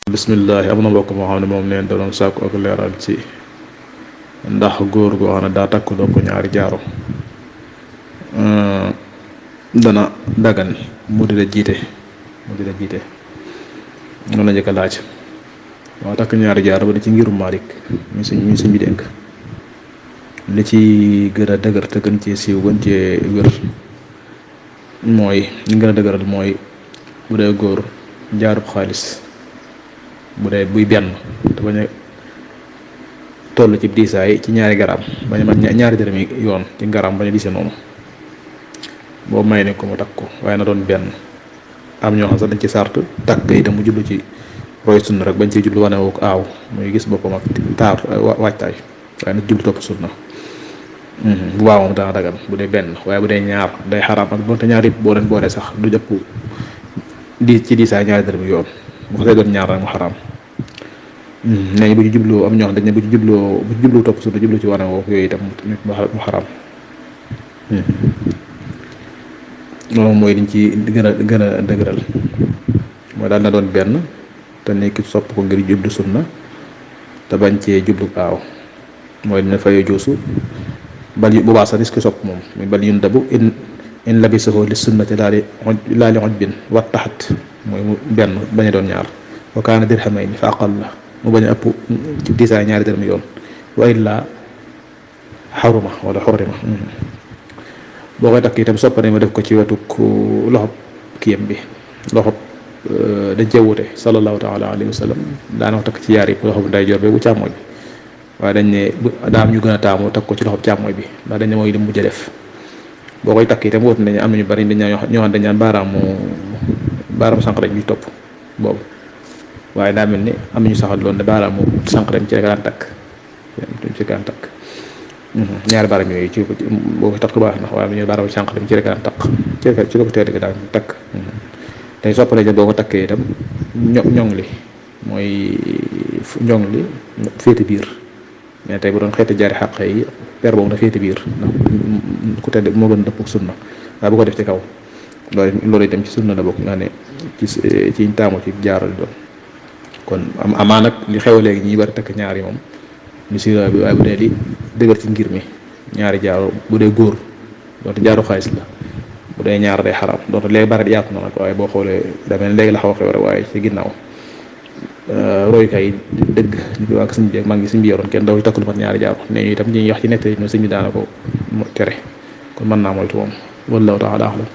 bismillah am na mbokk moo xam ne moom neen da doon sàkku ak leeral ci ndax góor goo xam ne daa takk dopp ñaari jaaro dana dagan mu di la jiite noonu la njëkk a laaj. waaw takk ñaari jaaro ba di ci ngirum Maalik mi suñ bi dénk li ci gën a dëgër te gën cee siiw gën cee wér mooy li gën a dëgëral mooy bu dee góor jaarub xaalis bu dee buy benn te bañ a toll ci diisaay ci ñaari garam bañ a mat ñaari dërëmi yoon ci garam bañ a diise noonu boobu may ne ko mu takk ko waaye na doon benn. am ñoo xam sax dañ ci sart takk itam mu jublu ci roy sunna rek bañ ci jublu wane woo ko aaw muy gis boppam ak taar waajtaay waaye nag jublu topp sunna bu baax moom dana dagan bu dee benn waaye bu dee ñaar day xaraam ak doonte ñaar yëpp boo leen boolee sax du jëpp di ci diisaay ñaari dërëmi yoon bu ko see doon ñaar rek mu xaraam. nee bu ci jubloo am ñoo xam dañ ne bu ci jubloo topp sunna jublu ci wane woo yooyu itam mu xaraam. loolu mooy liñ ci gën a dëgëral mooy daal na doon benn te nekk sopp ko ngir jublu sunna te bañ cee jublu aaw mooy dina fayoo joosu bal bu baax sax ki sopp moom muy bal yun dabu in labisahu li sunnati laa li ujbin wa taxat mooy mu benn bañ a doon ñaar wa kaana dirhamayni fa aqal la mu bañ a ëpp ci diisaay ñaari dërëm yoon wa illaa xaruma wala xorrima. boo koy takk itam soppane ma def ko ci wetu loxob kiyam bi loxob dañ cee wute sallallahu taala alayhi wa sallam daana ko takk ci yaar yi loxob ndeyjoor bi bu càmmooñ bi waaye dañ ne daam ñu gën a taamu takk ko ci loxob càmmooñ bi ndax dañ ne mooy li mujj def. boo koy takk itam wóotu nañ am nañu bari dañ ñoo xam dañ naan baaraamu sànq lañ ñuy topp boobu waaye daa mel ni am nañu saxal loolu ne baaraamu sànq lañ ci rek daan takk ñaari baaraam yooyu ci boo ko takk baax na waaye ñu baaraam sànq dem ci rek daan takk ci la ko teel daan takk. tey soppale boo ko takkee itam ñoŋ li mooy ñoŋ li féete biir mais tey bu doon xeeti jaari xàq yi per boobu na féete biir ndax ku tedd moo gën dëpp ak sunna waaye bu ko def ci kaw loolu itam ci sunna la bokk nga ne ci taamu ci jaaral doon kon amaa nag li xew léegi ñi bari takk ñaari moom lu si bi waaye bu dee li dëgër ci ngir mi ñaari jaaro bu dee góor doonte jaaro xaalis la bu dee ñaar day xaraam doonte léegi bari yaatu na nag waaye boo xoolee damel léegi la xaw a xew rek waaye ci ginnaaw royukaay yi dëgg ñu ko wax sëñ bi mag ngi sëñ bi yoroon kenn daw takk lu mat ñaari jaaro ne ñu itam ñuy wax ci nett no sëñ bi daana ko tere kon mën naa moytu moom wallahu taala alam.